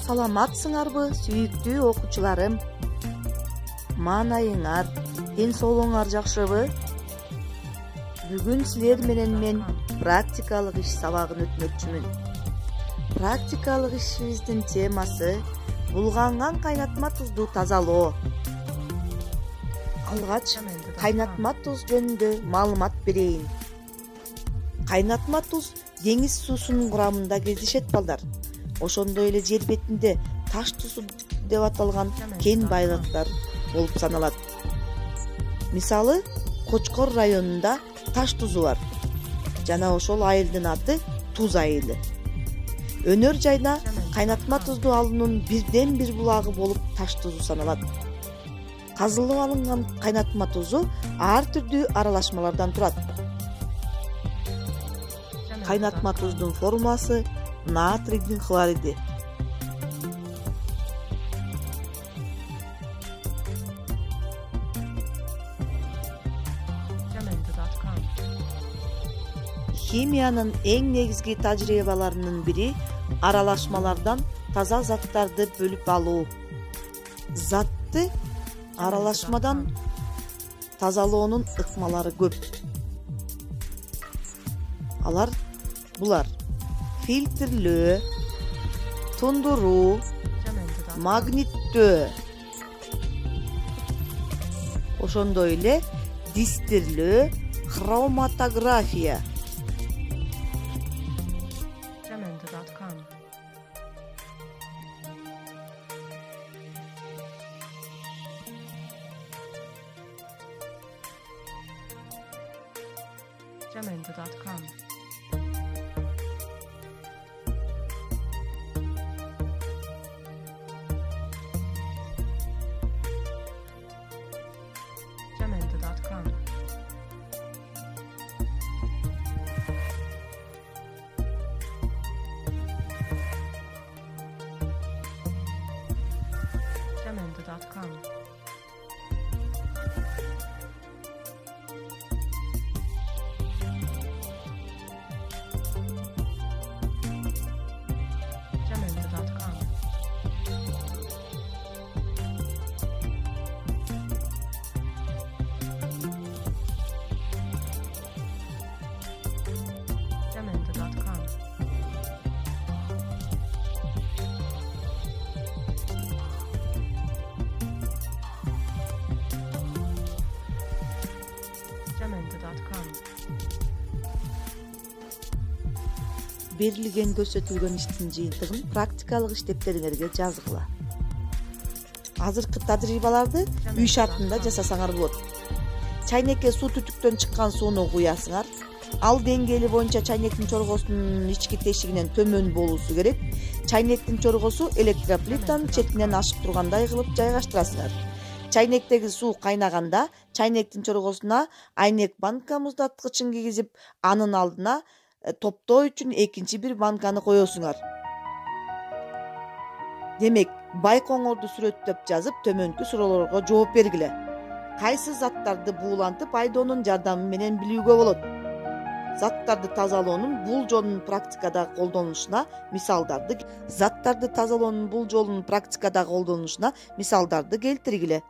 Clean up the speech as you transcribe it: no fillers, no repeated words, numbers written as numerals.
Саламатсыңарбы, сүйүктүү окуучуларым? Маанайыңар, ден соолугуңар жакшыбы? Бүгүн силер менен мен практикалык иш сабагын өтмөкчүмүн. Практикалык ишибиздин темасы булганган кайнатма тузду тазалоо. Алгач кайнатма туз жөнүндө маалымат берейин. Кайнатма туз деңиз суусунун курамында кездешет балдар. Ошондой эле жер бетинде таш тузу деп аталган кен байлыктар болуп саналат. Мисалы, Кочкор районунда таш тузу бар. Жана ошол айылдын аты Туз айылы. Өнөр жайда кайнатма тузду алуунун бирден бир булагы болуп таш тузу саналат. Казылып алынган кайнатма тузу ар түрдүү аралашмалардан турат. Кайнатма туздун формуласы натрийдин хлориди. Химиянын эң негизги тажрыйбаларынын бири аралашмалардан таза заттарды бөлүп алуу. Затты аралашмадан тазалоонун ыкмалары көп. Алар булар: фильтрлөө, тундуруу, магниттөө, ошондой эле дистирлөө, хроматография. Jamendo.com Jamendo.com Jamendo.com Берилген көрсөтүлгөн иштин жыйынтыгын практикалык иштептериңерге жазгыла. Азыркы тажрыйбаларды үй шартында жасасаңар болот. Чайнекке суу түтүктөн чыккан сууну куясыңар. Ал деңгээли боюнча чайнектин чоргосунун ички тешигинен төмөн болуусу керек. Чайнектин чоргосу электроплитанын четинен ашып тургандай кылып жайгаштырасыңар. Чайнектеги суу кайнаганда чайнектин чоргосуна айнек банка муздаткычын кийгизип, анын алдына топтоо үчүн экинчи бир банканы коесуңар. Демек, байкоңорду сүрөттөп жазып, төмөнкү суроолорго жооп бергиле. Кайсы заттарды буулантып айдоонун жардамы менен билүүгө болот? Заттарды тазалоонун бул жолунун практикада колдонулушуна мисалдарды келтиргиле.